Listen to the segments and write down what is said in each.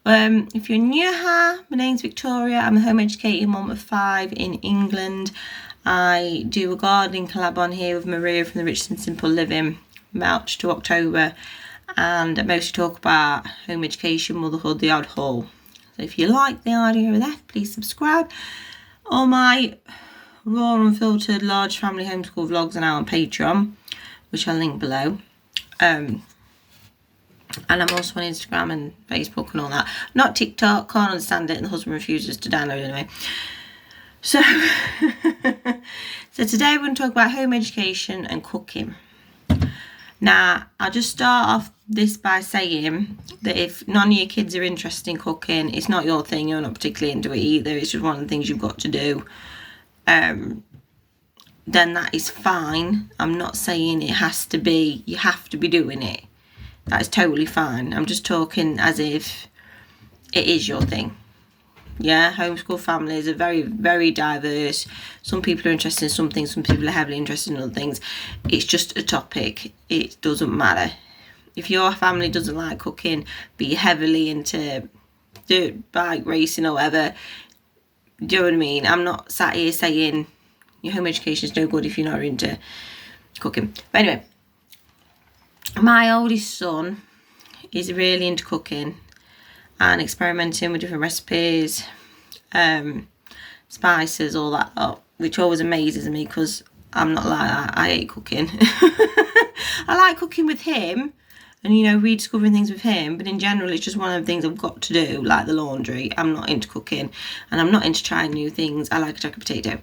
If you're new here, my name's Victoria. I'm a home educating mum of 5 in England. I do a gardening collab on here with Maria from the Rich and Simple Living, March to October, and I mostly talk about home education, motherhood, the odd haul. So if you like the idea of that, please subscribe. All my raw, unfiltered, large family homeschool vlogs are now on Patreon, which I'll link below. And I'm also on Instagram and Facebook and all that. Not TikTok, can't understand it, and the husband refuses to download anyway. So, so today we're going to talk about home education and cooking. Now, I'll just start off this by saying that if none of your kids are interested in cooking, it's not your thing, you're not particularly into it either, it's just one of the things you've got to do, then that is fine. I'm not saying it has to be, you have to be doing it. That is totally fine. I'm just talking as if it is your thing. Yeah, homeschool families are very, very diverse. Some people are interested in some things, some people are heavily interested in other things. It's just a topic. It doesn't matter. If your family doesn't like cooking, but you're heavily into dirt bike racing or whatever, do you know what I mean? I'm not sat here saying your home education is no good if you're not into cooking. But anyway, my oldest son is really into cooking and experimenting with different recipes, spices, all that lot, which always amazes me because I'm not like that. I hate cooking. I like cooking with him and, you know, rediscovering things with him, but in general it's just one of the things I've got to do, like the laundry. I'm not into cooking and I'm not into trying new things. I like a jacket potato.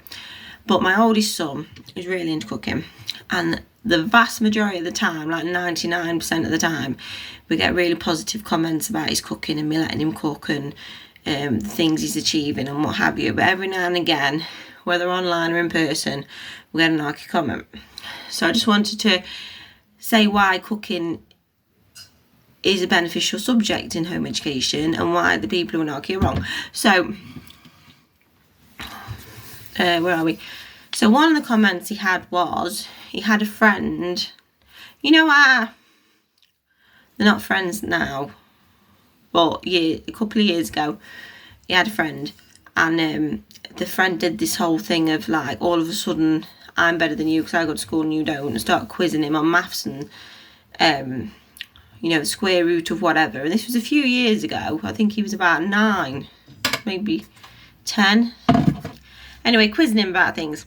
But my oldest son is really into cooking, and the vast majority of the time, like 99% of the time, we get really positive comments about his cooking and me letting him cook and the things he's achieving and what have you. But every now and again, whether online or in person, we get a narky comment. So I just wanted to say why cooking is a beneficial subject in home education and why the people who are narky are wrong. So, where are we? So one of the comments he had was, he had a friend, you know, they're not friends now, but a couple of years ago, he had a friend, and the friend did this whole thing of like, all of a sudden, I'm better than you because I go to school and you don't, and start quizzing him on maths and, you know, the square root of whatever. And this was a few years ago. I think he was about 9, maybe 10. Anyway, quizzing him about things.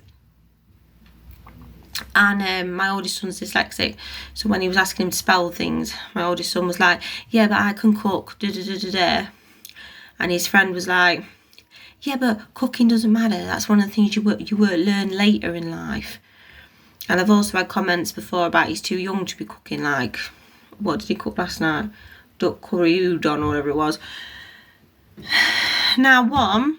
And my oldest son's dyslexic, so when he was asking him to spell things, my oldest son was like, yeah, but I can cook, da-da-da-da-da. And his friend was like, yeah, but cooking doesn't matter, that's one of the things you learn later in life. And I've also had comments before about he's too young to be cooking, like, what did he cook last night? Duck curry udon or whatever it was. Now,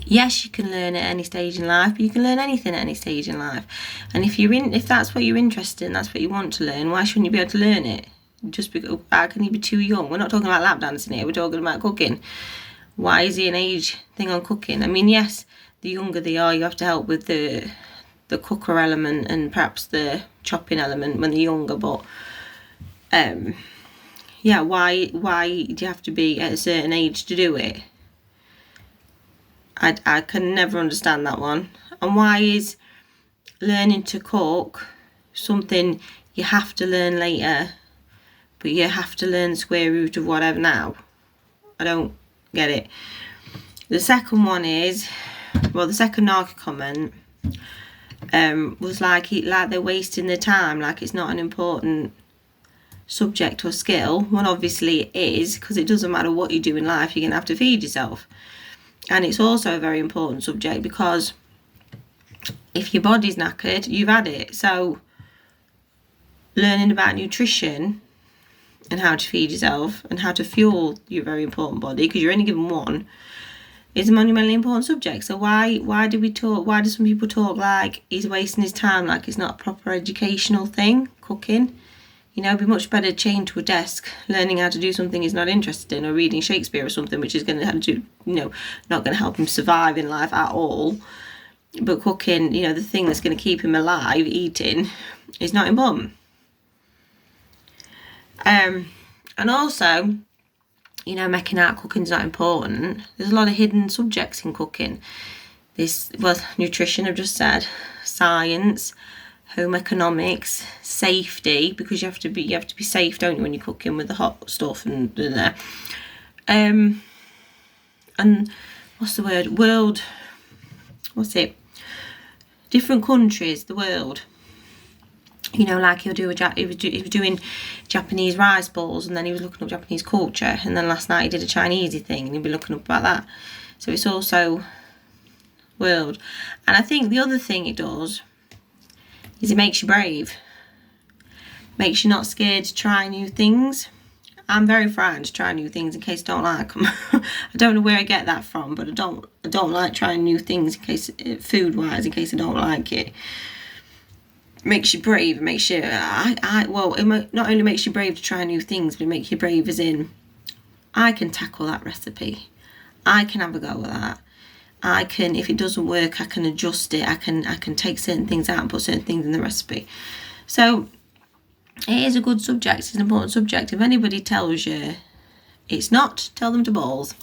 yes, you can learn at any stage in life, but you can learn anything at any stage in life. And if that's what you're interested in, that's what you want to learn, why shouldn't you be able to learn it? Just because, how can he be too young? We're not talking about lap dancing here, we're talking about cooking. Why is he an age thing on cooking? I mean, yes, the younger they are, you have to help with the cooker element and perhaps the chopping element when they're younger, but yeah, why do you have to be at a certain age to do it? I can never understand that one. And why is learning to cook something you have to learn later, but you have to learn the square root of whatever now? I don't get it. The second one is, well, the second narky comment was like they're wasting their time, like it's not an important subject or skill. Well, obviously it is, because it doesn't matter what you do in life, you're going to have to feed yourself. And it's also a very important subject because if your body's knackered, you've had it. So learning about nutrition and how to feed yourself and how to fuel your very important body, because you're only given one, is a monumentally important subject. So why do some people talk like he's wasting his time, like it's not a proper educational thing, cooking? You know, it'd be much better chained to a desk, learning how to do something he's not interested in, or reading Shakespeare or something, which is going to do, you know, not going to help him survive in life at all. But cooking, you know, the thing that's going to keep him alive, eating, is not important. And also, you know, making out cooking's not important. There's a lot of hidden subjects in cooking. Nutrition, I've just said, science, home economics, safety, because you have to be safe, don't you, when you're cooking with the hot stuff and what's the word? Different countries, the world. You know, like he was doing Japanese rice balls, and then he was looking up Japanese culture, and then last night he did a Chinese thing, and he'd be looking up about that. So it's also world. And I think the other thing it does is it makes you brave. Makes you not scared to try new things. I'm very frightened to try new things in case I don't like them. I don't know where I get that from, but I don't like trying new things in case, food-wise, in case I don't like it. Makes you brave. It makes you, it not only makes you brave to try new things, but it makes you brave as in, I can tackle that recipe. I can have a go at that. I can, if it doesn't work, I can adjust it. I can take certain things out and put certain things in the recipe. So it is a good subject. It's an important subject. If anybody tells you it's not, tell them to balls.